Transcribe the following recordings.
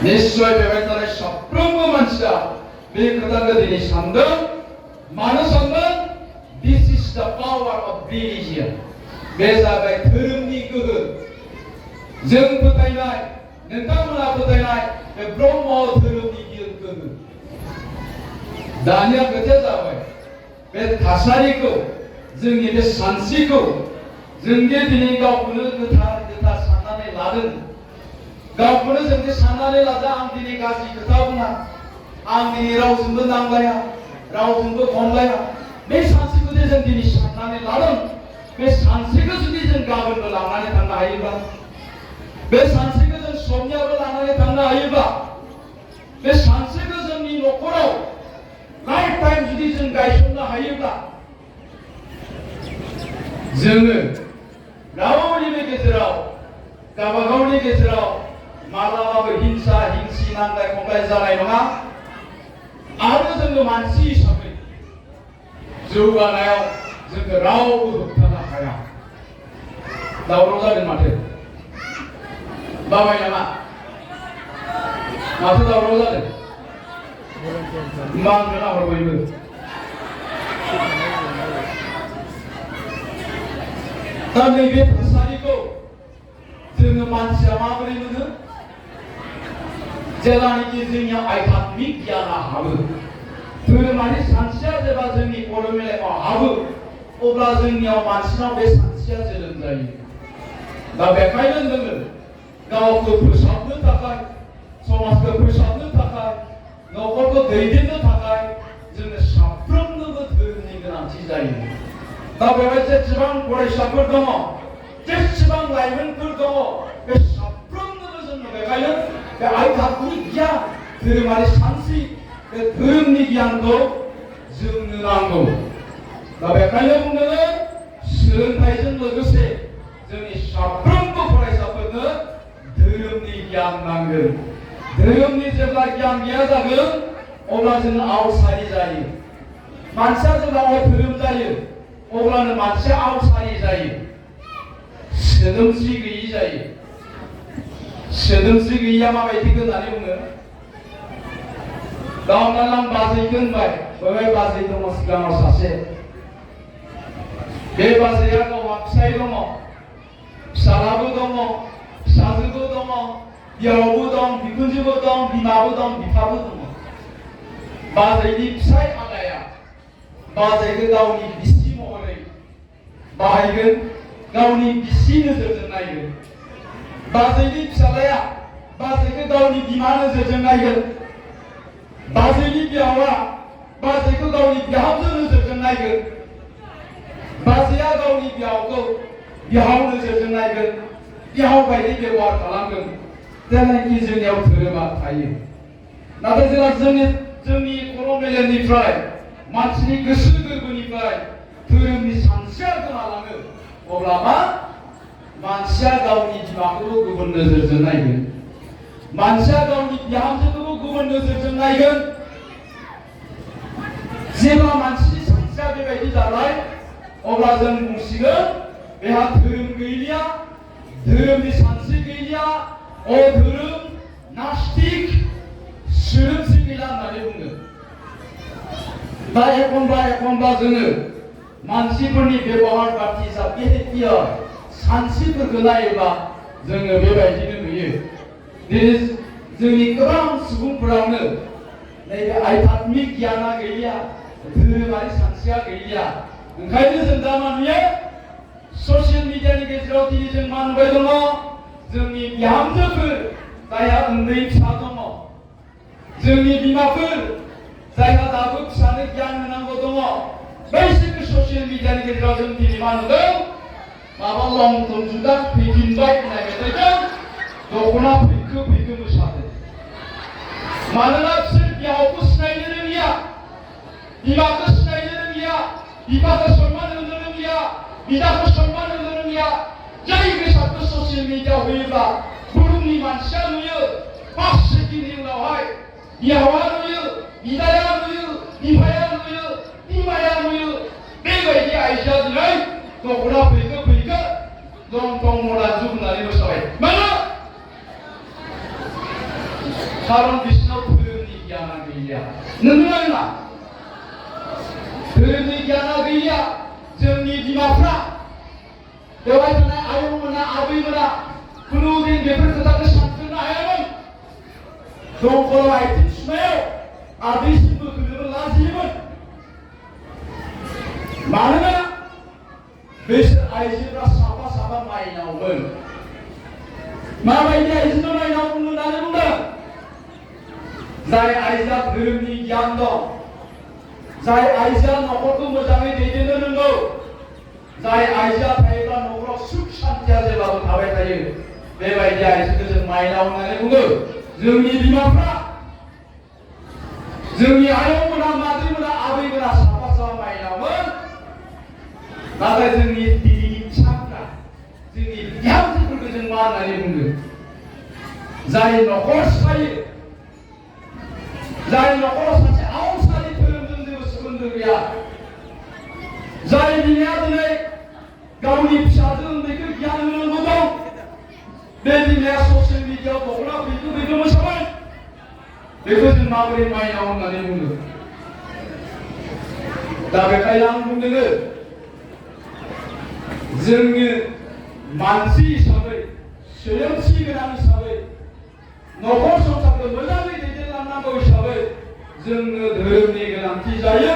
निश्चय बेबायदिनो साफ्रोमबो मानसिया बे खोथाखौ दिनै सानदों मानो सानदों दिस इज द पावार अफ रिलिजियन बे जाबाय धोरोमनि गोहो जों फोथायनाय नोंथांमोना फोथायनाय बे ब्रह्म धोरोमनि गोहो दानिया खोथाया जाबाय बे थासारिखौ जोंनि बे सानस्रिखौ जों दि दिनै गावखौनो गोथार गोथार साननानै लादों गावखौनो जों दि साननानै लादों आं दिनै गाज्रि खोथा बुङा आं दिनै रावजोंबो नांलाया रावजोंबो खनलाया बे सानस्रिखौ जों दिनै साननानै लादों बे सानस्रिखौ जुदि जों गाबोनबो लानानै थांनो हायोब्ला बे सानस्रिखौ जों समनियाबो लानानै थांनो हायोब्ला बे सानस्रिखौ जोंनि न'खराव लाइफ टाइम जुदि जों गायसननो हायोब्ला जोङो रावनिबो गेजेराव गावबागावनि गेजेराव मालाबाबो हिंसा हिंसि नांलाय खमलाय जानाय नङा आरो जोङो मानसि हिसाबै जौगानायाव जोङो रावबो होबथानो हाया दावराव जादों माथो बाबाय नामा माथो दावराव जादों मा होननो नाहरबायबो दा नैबे थासारिखौ जोङो मानसिया माबोरै मोनो जेब्लानाखि जोंनियाव आध्यात्मिक गियाना हाबो धोरोमारि सानस्रिया जेब्ला जोंनि खर' मेलेमाव हाबो अब्ला जोंनियाव मानसिनाव बे सानस्रिया जोनोम जायो दा बेखायनो जोङो गावखौ फोसाबनो थाखाय समाजखौ फोसाबनो थाखाय न'खरखौ दैदेननो थाखाय जोंनो साफ्रोमनोबो धोरोमनि गोनांथि जायो दा बेवहाय जेसेबां फरायसाफोर दङ जेसेबां लाइमोनफोर दङ बे साफ्रोमनोबो जोंनो बेखायनो बे आध्यात्मिक गियान धोरोमारि सानस्रि बे धोरोमनि गियानखौ जोंनो नांगौ दा बेखायनो बुंदों सोलोंथाइजों लोगोसे जोंनि साफ्रोमबो फरायसाफोरनो धोरोमनि गियान नांगोन धोरोमनि जेब्ला गियान गैया जागोन अब्ला जोङो आवसारि जायो मानसिया जेब्ला धोरोम जायो अब्लानो मानसिया आवसारि जायो सोदोमस्रि गैयि जायो सोदोमस्रि गैयिया माबायदि होननानै बुङो दा हमना आं बाजैखौ होनबाय बेवहाय बाजै दङ सिगाङाव सासे बे बाजैया गावहा फिसाइ दङ फिसालाबो दङ फिसाजोबो दङ बिहावबो दं बिखुनजोबो दं बिमाबो दं बिफाबो दङ बाजैनि फिसाइ आदाया बाजैखौ गावनि बिसि महरै बाहायगोन गावनि बिसि नोजोरजों नायगोन बाजैनि फिसालाया बाजैखौ गावनि बिमा नोजोरजों नायगोन बाजैनि बिहावा बाजैखौ गावनि बिहामजो नोजोरजों नायगोन बाजैया गावनि बिहावखौ बिहाव नोजोरजों नायगोन बिहाव बायदि बेबहार खालामगोन जेब्लानाखि जोंनियाव धोरोमा थायो नाथाय जेब्ला जोंनि खर' मेलेमनिफ्राय मानसिनि गोसो गोरबोनिफ्राय धोरोमनि सानस्रिया गोमालाङो अब्ला मा मानसिया गावनि बिमाखौबो गुबुन नोजोरजों नायगोन मानसिया गावनि बिहामजोखौबो गुबुन नोजोरजों नायगोन जेब्ला मानसिनि सानस्रिया बेबायदि जाबाय अब्ला जों बुंसिगोन बेहा धोरोम गैलिया धोरोमनि सानस्रि गैलिया अधोरोम नास्तिक सोदोमस्रि गैला होननानै बुङो दा एखनबा जोङो मानसिफोरनि बेबहार बाथि बिहेभियार सानस्रिफोरखौ नायोब्ला जोङो बेबायदिनो नुयो दिनै जोंनि गोबां सुबुंफोरावनो नैबे आध्यात्मिक गियाना गैलिया धोरोमारि सानस्रिया गैलिया ओंखायनो जों दा मा नुयो ससियेल मिडियानि गेजेराव दिनै जों मा नुबाय दङ जोंनि बिहामजोफोर जायहा उन्दै फिसा दङ जोंनि बिमाफोर जायहा दाबो फिसानो गियान होनांगौ दङ बैसोरखौ ससियेल मिडियानि गेजेराव जों दिनै मा नुदों माबा लं टर्म जुदा फैफिनबाय होननाय मेथाइजों दख'ना फैखो मोसादों मानोना बिसोर बिहावखौ सिनायनो रोंलिया बिमाखौ सिनायनो रोंलिया बिफाखौ सनमान होनो रोंलिया बिदाखौ सनमान होनो रोंलिया जाय बेसादखौ ससियेल मिडियाआव होयोब्ला बुहुमनि मानसिया नुयो 5 सेकेन्डनि उनावहाय बिहावा नुयो बिदाया नुयो बिफाया नुयो बिमाया नुयो बेबायदि आइजोआ दिनै दख'ना फैखो लं टं मदान जुब होननानै मोसाबाय मानो 사람 비신호 धोरोमनि गियाना गैलिया नंगौना नङा धोरोमनि गियाना गैलिया जोंनि बिमाफ्रा बेवहाय थानाय आयंमोना आबैमोना खुनुदिन बेफोर खोथाखौ सानस्रिनो हायामोन दंखलाव आथिं सुनायाव आदैसिमबो होनोबो लाजियोमोन मानोना बिसोर आइजोफ्रा साफा साफा माइनावमोन माबायदि आइजोखौ माइनाव बुङो होननानै बुंदों जाय आइजोआ धोरोमनि गियान दं जाय आइजोआ न'खरखौ मोजाङै दैदेननो रोंगौ जाय आइजोआ थायोब्ला न'खराव सुख शान्तिया जेब्लाबो थाबाय थायो बेबायदि आइजोखौ जों माइनाव होननानै बुङो जोंनि बिमाफ्रा जोंनि आयंमोना मादैमोना आबैमोना साफा साफा माइनावमोन नाथाय जोंनि दिनैनि फिसाफ्रा जोंनि बिहामजोफोरखौ जों मा होननानै बुङो जाय न'खर सायो जाय न'खराव सासे आवसारि धोरोमजों जेबो सोमोन्दो गैया जाय बिमाया दिनै गावनि फिसाजो उन्दैखौ गियान होनांगौ दं बे बिमाया ससियेल मिडियायाव दख'ना बेखौ मोसाबाय बेखौ जों माबोरै माइनाव होननानै बुङो दा बेखायनो आं बुंदों जोंनि मानसि हिसाबै सोलोंथि गोनां हिसाबै न'खर संसारखौ मोजाङै दैदेनलांनांगौ हिसाबै जोंनो धोरोमनि गोनांथि जायो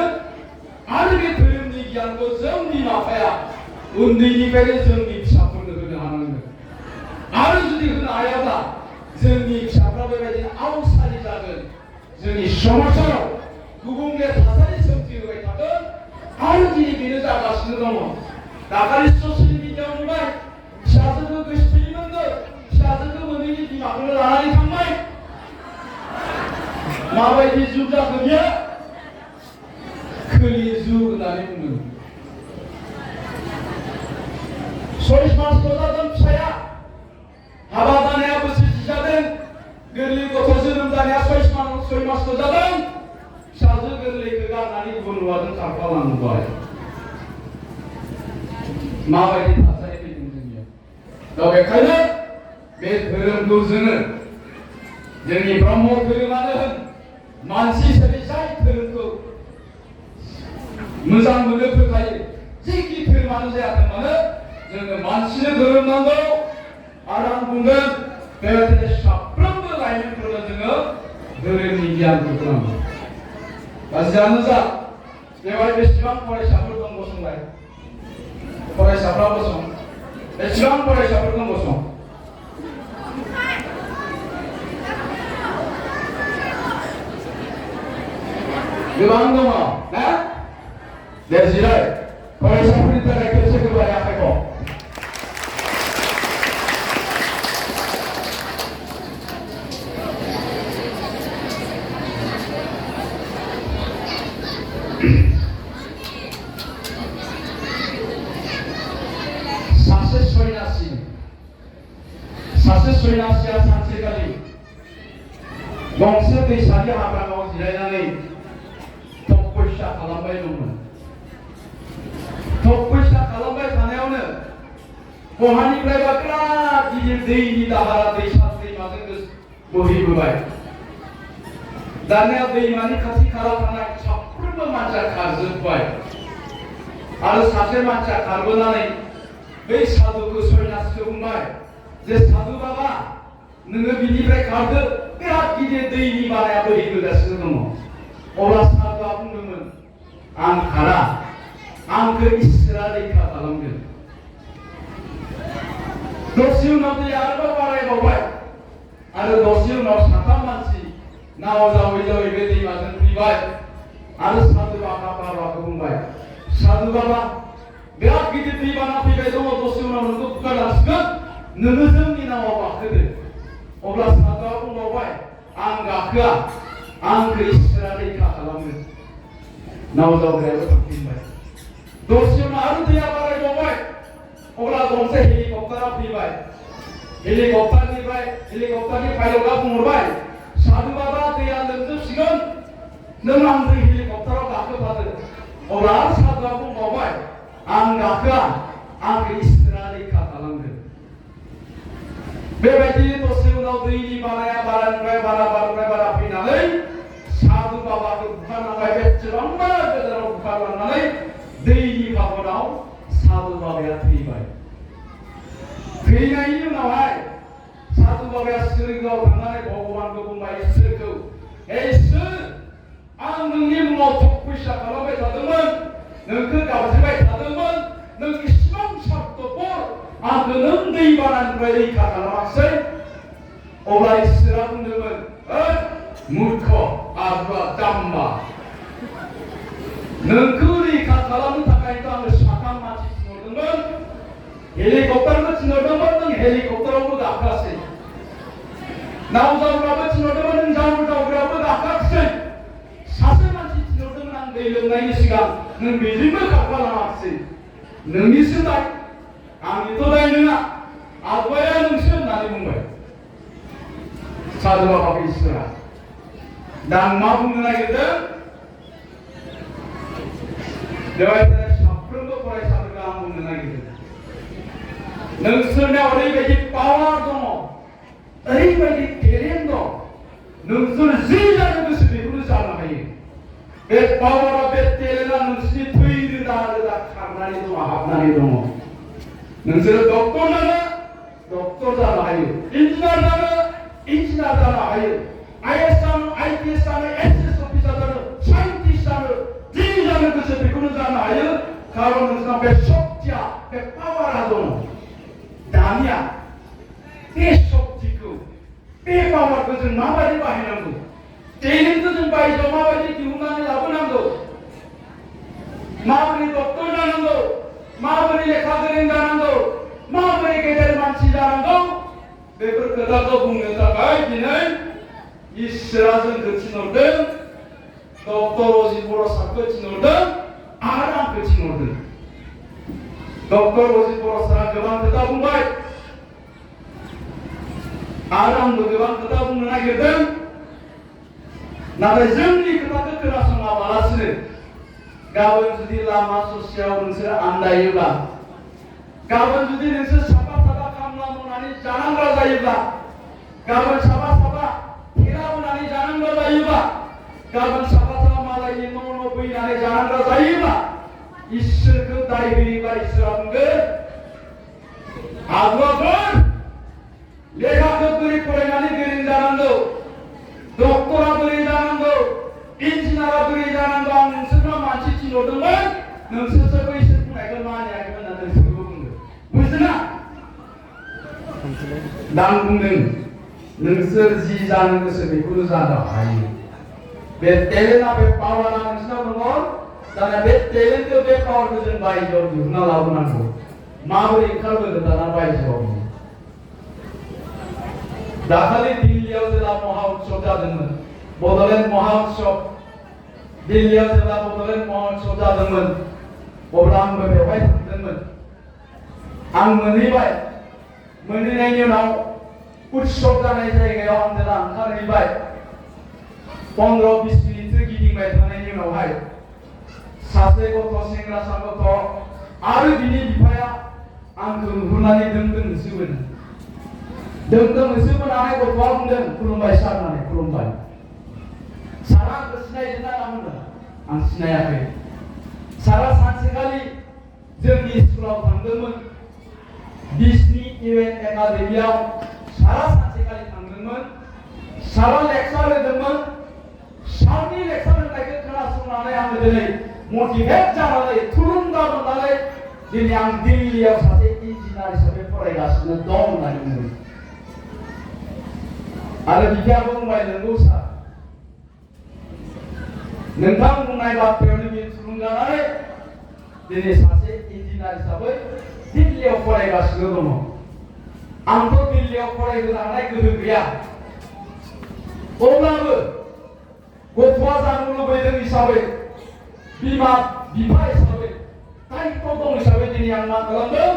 आरो बे धोरोमनि गियानखौ जों बिमा बिफाया उन्दैनिफ्रायनो जोंनि फिसाफोरनो होनो हानांगोन आरो जुदि होनो हायाब्ला जोंनि फिसाफ्रा बेबायदिनो आवसारि जागोन जोंनि समाजाव गुबुंले थासारि सोमजिहोबाय थागोन आरो दिनै बेनो जागासिनो दङ दाखालि ससियेल मिडियायाव नुबाय फिसाजोखौ गोसोथोयै मोनदों फिसाजोखौ मोनैनि बिमाखौनो लानानै थांबाय माबायदि जुग जाखो बियो खोलि जुग होननानै बुङो 6 मासल' जादों फिसाया हाबा जानाया बोसोरसे जादों गोरलै गथ' जोनोम जानाया 6 मासल' जादों फिसाजो गोरलैखौ गारनानै गुबुन हौवाजों खारफालांबाय माबायदि थासारि फैदों जोंनियाव दा बेखायनो बे धोरोमखौ जोङो जोंनि ब्रह्म धोरोमानो होन मानसि हिसाबै जाय धोरोमखौ मोजां मोनो फोथायो जेखि धोरोमानो जायाथों मानो जोङो मानसिनो धोरोम नांगौ आरो आं बुंगोन बेबायदिनो साफ्रोमबो लाइमोनफोरनो जोङो धोरोमनि गियानखौ नांगौ दा जियानो जा बेवहाय बेसेबां फरायसाफोर दं गसंलाय फरायसाफ्रा गसं बेसेबां फरायसाफोर दं गसं गोबां दङ ना दे जिराय फरायसाफोरनि थाखाय खेबसे गोबारै आखाइखौ सासे सन्यासिया सानसेखालि गंसे दैसानि हाग्रामाव जिरायनानै तपस्या खालामबाय दंमोन तपस्या खालामबाय थानायावनो बहानिफ्रायबा बिराद गिदिर दैनि दाहारा दैसा दैमाजों बोहैबोबाय दानिया दैमानि खाथि खाला थानाय साफ्रोमबो मानसिया खारजोब्बाय आरो सासे मानसिया खारबोनानै बै साधुखौ सन्यासिखौ बुंबाय जे साधु बाबा नोङो बिनिफ्राय खारदो बिराद गिदिर दैनि बानाया बोहैबोगासिनो दङ अब्ला साधुआ बुंदोंमोन आं खारा आंखौ इसोरा रैखा खालामगोन दसे उनाव दैया आरोबाव बारायबावबाय आरो दसे उनाव साथाम मानसि नाव जावै जावै बे दैमाजों फैबाय आरो साधु बाबाखौ बुंबाय साधु बाबा बिराद गिदिर दैबाना फैबाय दङ दसे उनाव नोंखौ बुखारलांसिगोन नोङो जोंनि नावाव गाखोदो अब्ला साधुआ बुंबावबाय आं गाखोआ आंखौ इसोरा रैखा खालामगोन नाव जावग्रायाबो थांफिनबाय दसे उनाव आरो दैया बारायबावबाय अब्ला गंसे हेलिकप्टारा फैबाय हेलिकप्टारनि पाइलटआ बुंहरबाय साधु बाबा दैया लोमजोबसिगोन नों आंजों हेलिकप्टाराव गाखोफादो अब्ला साधुआ बुंबावबाय आं गाखोआ आंखौ इसोरा रैखा खालामगोन बेबायदि दसे उनाव दैनि बाराया बारानिफ्राय बारा 대인의 나와이 사두법에 쓰고 당간에 보고만 그 분만 있을 그 에이스 안능님 뭐 독부 시작하라고 다듬은 너그 가보지마이 다듬은 너그 시방샵도 볼 그는 대이반한 거에 가가나왔어요 오라이스라는 놈은 물커 아부가 땀마 너그리 가가라는 다가이도 하는 사탕 마치 지노는 건 헬리콥터로 지노는 건 헬리콥터로 가까스이 나우자우라고 지노는 자우자우라고 가까스이 사세만 지노는 안 되는 나이 시간 는 믿음을 갖고 나왔으이 능이 쓴다 아니도 다이느나 아부야 능시는 나리는 거야 사도가 하고 있으라 낭마 묵는하거든 내가 이때 그런 거 보라 사도가 묵는하거든 능선에 어리바지 빠와도 어리바지 대련도 능선을 지자는 것을 비구는 사람이 배 빠와라 배 때려나 능선이 토이르다 카나리도 합나리도 능선을 독도자나 하여 인지나다나 하여 IS는 IPS는 SS 오피서는 사이언티스트는 지휘자는 것을 비구는 자나 하여 가로는 사람 배 속자 배 빠와라도 남이야 배 속지고 배 빠와 그것은 마바리 바히는 거 때리는 것은 바이죠 마바리 기운만이 나보는 거 마바리 독도자는 거 마바리에 가드린다는 거 마바리 계절만 치자는 거 왜 그렇게 다가 묵는다가 이는 이스라전 그치 놀든 독도로지 보러사 그치 놀든 아람 그치 놀든 독도로지 보러사 그만 그다 붕바이 아람도 그만 그다 붕는 하거든 나의 정리 그다 끝나서 나와라스는 가본 주디 라마 소시아 은스를 안다이유가 가본 주디 능스 사바사바 감라문하니 자랑가자이유가 가본 사바사바 피라문하니 자랑가자이유가 가본 사바사바 말라이 노노 부인하니 자랑가자이유가 있을 그 다이비가 있으라는 것 아두아들 내가 그들이 포랭하니 그린다는 것 독도라 그리자는 것 인지나라 그리자는 것 능스가 많지 지노던만 능스서고 있을 뿐 애가 많이 하기만 나는 서고본 것 무슨아 남국능 능스를 지자는 것을 비구르자다 아이 배 때레나 배 빠와나 능스나는 것 다음에 배 때레도 배 빠와 그전 바이죠 누나라고는 거 마무리 칼을 다나 바이죠 दाखालि दिल्लीयाव जेब्ला महाउत्सव जादोंमोन बड'लेण्ड महाउत्सव दिल्लीयाव जेब्ला बड'लेण्ड महाउत्सव जादोंमोन अब्ला आंबो बेवहाय थांदोंमोन आं मोनहैबाय मोनहैनायनि उनाव उत्सव जानाय जायगायाव आं जेब्ला ओंखारहैबाय 15-20 मिनिटसो गिदिंबाय थानायनि उनावहाय सासे गथ' सेंग्रासा गथ' आरो बिनि बिफाया आंखौ नुहुरनानै दोंदों होसोबोदों दोंदों होसोबोनानै गथ'आ बुंदों खुलुमबाय सार होननानै खुलुमबाय सारा आंखौ सिनायदोंना होनना बुंदों आं सिनायाखै सारा सानसेखालि जोंनि स्कुलाव थांदोंमोन डिस्नी इभेन्ट एकाडेमियाव सारा सानसेखालि थांदोंमोन सारा लेक्सार होदोंमोन सारनि लेक्सार होनायखौ खोनासंनानै आङो दिनै मटिभेट जानानै थुलुंगा मोननानै दिनै आं दिल्लीयाव सासे इन्जिनियार हिसाबै फरायगासिनो दं होननानै बुंदों आरो बिफायाबो बुंबाय नंगौ सार नोंथां बुंनाय बाथ्रायावनो बे थुलुंगानानै दिनै सासे इन्जिनियार हिसाबै दिल्लीयाव फरायगासिनो दङ आंथ' दिल्लीयाव फरायहोनो हानाय गोहो गैया अब्लाबो गथ'आ जानो लुबैदों हिसाबै बिमा बिफा हिसाबै दायित्व दं हिसाबै दिनै आं मा खालामदों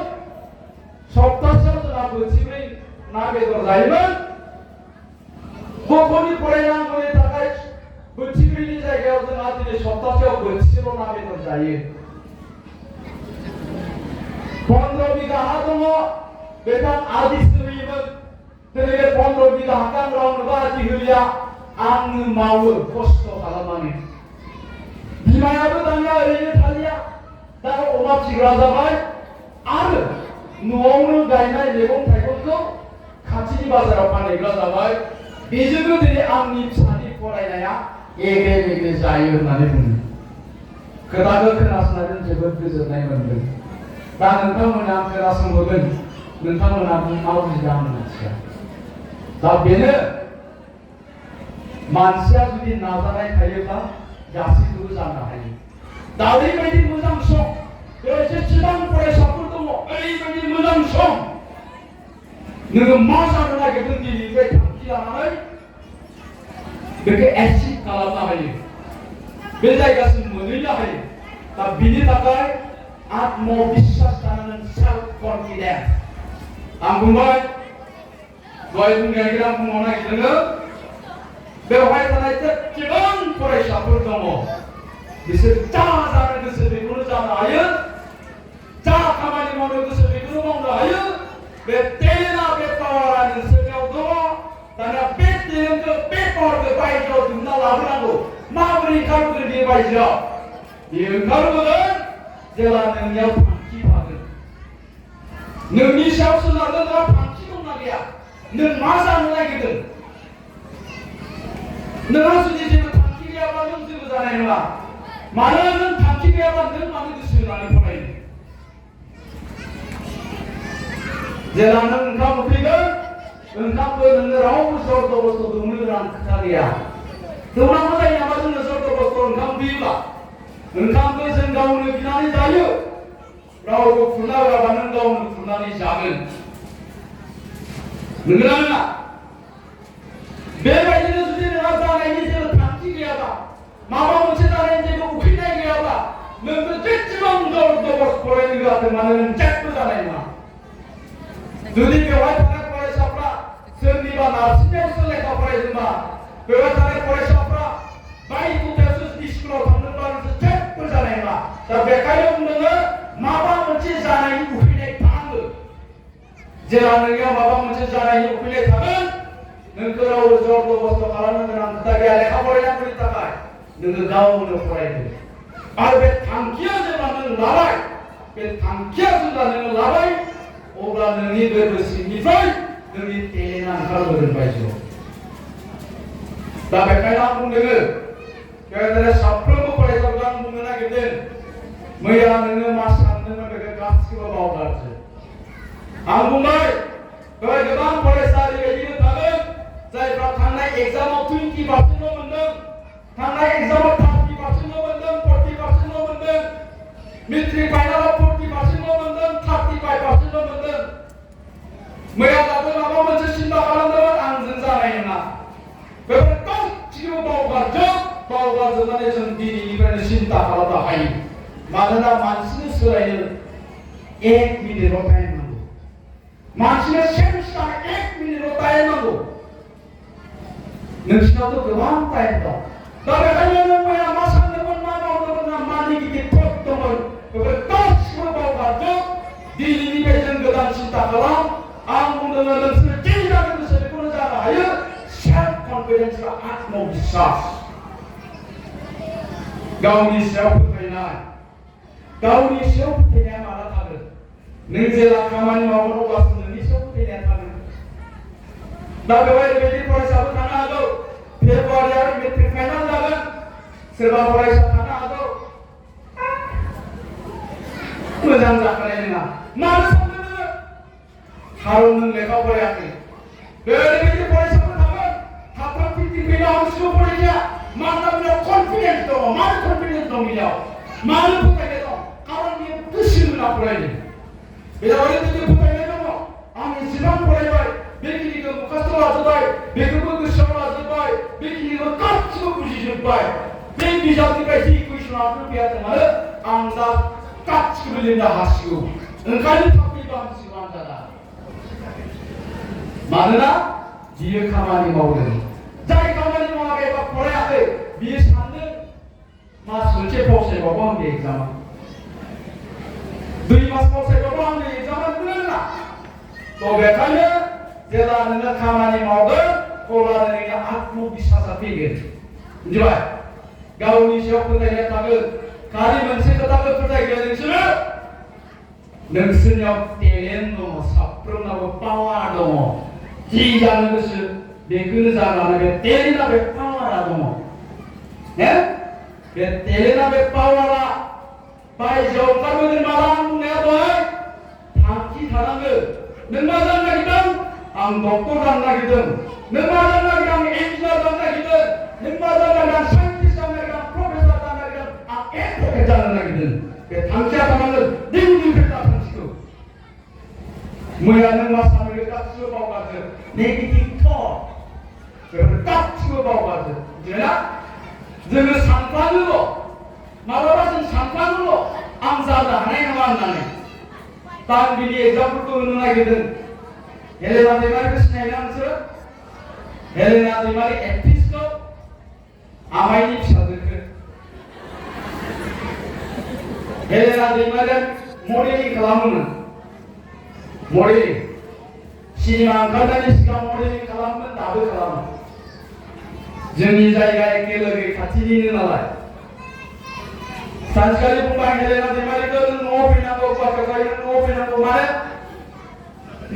सप्तासेयाव जोंहा बोथिब्रै ना बेदर जायोमोन गथ'नि फरायनांगौनि थाखाय बोथिब्रैनि जायगायाव जोंहा दिनै सप्तासेयाव बोथिसेल' ना बेदर जायो 15 बिगा हा दङ बेखौ आदिसो होयोमोन दिनै बे 15 बिगा हाखौ आं रावनोबो आदि होलिया आंनो मावो खस्थ' खालामनानै बिमायाबो दानिया ओरैनो थालिया दा अमा फिग्रा जाबाय आरो न'आवनो गायनाय मैगं थाइगंखौ खाथिनि बाजाराव फानहैग्रा जाबाय। बेजोंनो दिनै आंनि फिसानि फरायनाया एगे बेगे जायो होननानै बुङो। खोथाखौ खोनासंनानै जोबोद गोजोननाय मोनदों। दा नोंथांमोना खोनासंबोगोन, नोंथांमोना मा बुजिदों आं मिथिया। दा बेनो मानसिया जुदि नाजानाय थायोब्ला गासैखौबो जानो हायो। दा ओरैबायदि मोजां सम, बेयाव जेसेबां फरायसाफोर दङ, ओरैबायदि मोजां सम, नोङो मा जानो नागिरदों दिनैनिफ्राय थांखि लानानै बेखौ एचिभ खालामनो हायो, बे जायगासिम मोनहैनो हायो। दा बिनि थाखाय आत्मबिश्वास जानांगोन, सेल्फ कन्फिडेन्स। आं बुंबाय, दहाय बुंनायनि आं बुंनो नागिरदों, बेवहाय थानाय जेसेबां फरायसाफोर दङ, बिसोर जा जानो गोसो बेखौनो जानो हायो, जा खामानि मावनो गोसो बेखौनो मावनो हायो। बे टेलेन्टआ, बे पावारा नोंसोरनियाव दङ। दाना बे टेलेन्टखौ, बे पावारखौ बायजोआव दिहुनना लाबोनांगौ। माबोरै ओंखारबोगोन बे बायजोआव? बेयो ओंखारबोगोन जेब्ला नोंनियाव थांखि थागोन। नोंनि सायाव सोनारगोन, नोंहा थांखि दंना गैया, नों मा जानो नागिरदों। नोंहा जुदि जेबो थांखि गैयाब्ला नों जेबो जानाय नङा। मानोना नों थांखि गैयाब्ला नों मानो गोसो होनानै फरायनो? जेब्ला नों ओंखाम उखैगोन, ओंखामखौ नोंनो रावबो जबरदस्थ' दौनो गोनां खोथा गैया। दौनांगौ जायो नामा जोंनो जबरदस्थ' ओंखाम उखैयोब्ला? ओंखामखौ जों गावनो बिनानै जायो। रावबो खुरना होआबा नों गावनो खुरनानै जागोन। नंगौना नङा? बेबायदिनो जुदि नोंहा जानायनि जेबो थांखि गैयाबा, माबा मोनसे जानायनि जेबो उखैनाय गैयाब्ला, नोंखौ जेसेबां जबरदस्त फरायनो होआथों मानो नों जेबो जानाय नङा। जुदि बेवहाय थानाय फरायसाफ्रा सोरनिबा नारसिननायावसो लेखा फरायदोंबा, बेवहाय थानाय फरायसाफ्रा बाय गुथायावसो जुदि स्कुलाव थांदोंबा नोंसोर जेबो जानाय नङा। दा बेखायनो बुंदोङो, माबा मोनसे जानायनि उखैनाय थानांगौ। जेब्ला नोंनियाव माबा मोनसे जानायनि उखैनाय थागोन, नोंखौ रावबो जबरदस्त खालामनो गोनां खोथा गैया। लेखा फरायनांगौनि थाखाय नोङो गावनो फरायदो। आरो बे थांखिया जेब्ला नों लाबाय, बे थांखिया जेब्ला नोङो लाबाय, अब्ला नोंनि गोरबो सिंनिफ्राय नोंनि टेलेन्टआ ओंखारबोगोन बायजोआव। दा बेखायनो आं बुंदोङो, बेबायदिनो साफ्रोमबो फरायसाफोरखौ आं बुंनो नागिरदों, मैया नोङो मा सानदोंमोन बेखौ गासिबो बावगारदो। आं बुंबाय, बेवहाय गोबां फरायसा ओरैबायदिबो थागोन, जायफ्रा थांनाय एग्जामाव 20% मोनदों, थांनाय एग्जामाव 30% मोनदों, 40% मोनदों, मेट्रिक फाइनालाव 40% मोनदों, 35% मोनदों। मैया दाबो माबा मोनसे सिन्था खालामदोंमोन, आंजों जानाय नङा। बेफोर गासिबो बावगारजोबनानै जों दिनैनिफ्रायनो सिन्था खालामनो हायो। मानोना मानसिनो सोलायनो 1 मिनिटल' टाइम नांगौ। मानसिनो चेन्ज जानो 1 मिनिटल' टाइम नांगौ। नोंसिनावथ' गोबां टाइम दं। दा बेखायनो नों मैया मा सानदोंमोन, मा मावदोंमोन, मा नेगेटिभ थट दंमोन, बेफोर गासिबो बावगारजोब। दिनैनिफ्राय जों गोदान सिन्था खालाम। आं बुंदोंमोन, नोंसोर जे जानो गोसो बेखौनो जानो हायो। सेल्फ कन्फिडेन्स बा आत्मबिश्वास, गावनि सायाव फोथायनाय। गावनि सायाव फोथायनाया माला थागोन? नों जेला खामानि मावगोन अब्लासो नोंनि सायाव फोथायनाया थागोन। दा बेवहाय ओरैबायदि फरायसाफोर थानो हागौ, फेब्रुवारियाव मेट्रिक फाइनाल जागोन, सोरबा फरायसा थानो हागौ मोजां जाखानाय नङा। मानो सानदों नोङो? खारन नों लेखा फरायाखै। ओरैबायदि फरायसाफोर थागोन, थाब-थाब फिटिं फैनो हासिगौ फरायसाया। मानोना बेयाव कनफिडेन्स दङ। मानो कनफिडेन्स दं बेयाव? मानो फोथायनाय दं? खारन बियो गोसो होना फरायदों। बेयाव ओरैबायदि फोथायनाय दङ, आं एसेबां फरायबाय, बेखिनिखौ मुखास्थ' लाजोबबाय, बेखौबो गोसोआव लाजोबबाय, बेखिनिखौ गासिबो बुजिजोबबाय। बे बिजाबनिफ्राय जि कुइसनानो फैयाथों मानो, आं दा गासिबो लिरनो हासिगौ। ओंखायनो थाब फैबा हासिगौ आनजादा। मानोना बियो खामानि मावदों। जाय खामानि मावाखै एबा फरायाखै, बियो सानदों मास मोनसे फावसायबाबो आंनि एग्जामा, 2 मास फावसायबाबो आंनि एग्जामा होनो नङा। तो बेखायनो जेब्ला नोङो खामानि मावगोन, अब्ला नोंनि आत्मबिश्वासा फैगोन। मिथिबाय? गावनि सायाव फोथायनाय थागोन। खालि मोनसे खोथाखौ फोथायगोन नोंसोरो, 능선역 떼렌도 사프름나고 빠와도 지자는 것을 메그르자라는 떼리나 배 빠와라도 네? 배 떼리나 배 빠와라 바이저 까르들 마랑 내가 당기 사람을 능마장 나기든 앙독도 장나기든 능마장 나기든 엔지니어 장나기든 능마장 나기든 사이언티스트 장나기든 프로페서 장나기든 에포켓 장나기든 그 당기 사람을 능률했다 당시도 뭐야 능마 사람을 딱 찍어봐가서 네기팅 터 그걸 딱 찍어봐가서 이제나 그 상판으로 말아봤은 상판으로 암사하다 하나에 나왔나네 다음 비리 example도 은은하거든 헬레나 대마리 그 스네이랑스 헬레나 대마리 에피스코 아마이니 피사드크 헬레나 대마리 모델링 칼라무는 모델링 시니만 가다니 시간 모델링 칼라무는 나도 칼라무 जोंनि जायगा에 लोगो खाथिनिनो नालाय सानसेखालि बुंबाय हेलेना दैमारिखौ नों न'आव फैनांगौ बाथ्राखौ न'आव फैनांगौ मानो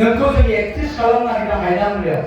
नोंखौ जों एक्ट्रेस खालामनो नागिरदों हायना मुलियाव